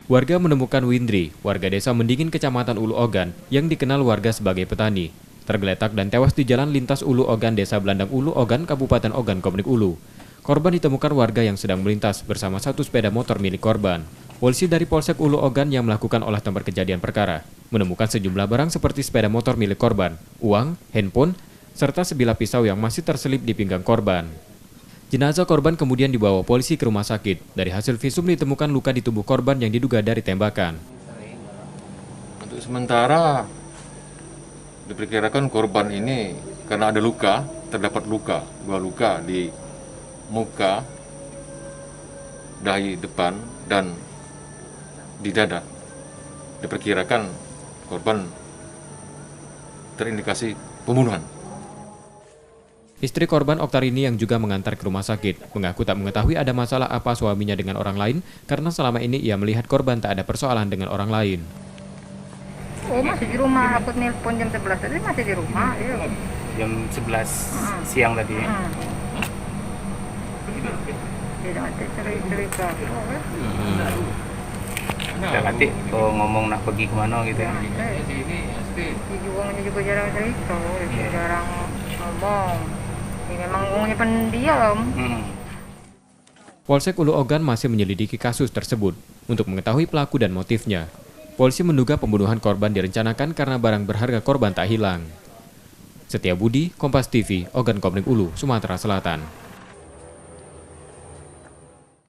Warga menemukan Windri, warga desa Mendingin, Kecamatan Ulu Ogan, yang dikenal warga sebagai petani. Tergeletak dan tewas di jalan lintas Ulu Ogan, Desa Belandang Ulu Ogan, Kabupaten Ogan Komering Ulu. Korban ditemukan warga yang sedang melintas bersama satu sepeda motor milik korban. Polisi dari Polsek Ulu Ogan yang melakukan olah tempat kejadian perkara menemukan sejumlah barang seperti sepeda motor milik korban, uang, handphone, serta sebilah pisau yang masih terselip di pinggang korban. Jenazah korban kemudian dibawa polisi ke rumah sakit. Dari hasil visum ditemukan luka di tubuh korban yang diduga dari tembakan. Untuk sementara diperkirakan korban ini karena ada luka, terdapat luka, dua luka di muka, dahi depan, dan di dada. Diperkirakan korban terindikasi pembunuhan. Istri korban Oktarini yang juga mengantar ke rumah sakit mengaku tak mengetahui ada masalah apa suaminya dengan orang lain karena selama ini ia melihat korban tak ada persoalan dengan orang lain. Oh, masih di rumah. Aku nelpon jam 11 tadi masih di rumah. Iya. Jam 11 siang tadi. Tidak ada cerita. Udah nanti ngomong nak pergi kemana gitu ya. Uangnya juga jarang cerita, jarang ngomong. Ini memang uangnya pendiam. Polsek Ulu Ogan masih menyelidiki kasus tersebut untuk mengetahui pelaku dan motifnya. Polisi menduga pembunuhan korban direncanakan karena barang berharga korban tak hilang. Setia Budi, Kompas TV, Ogan Komering Ulu, Sumatera Selatan.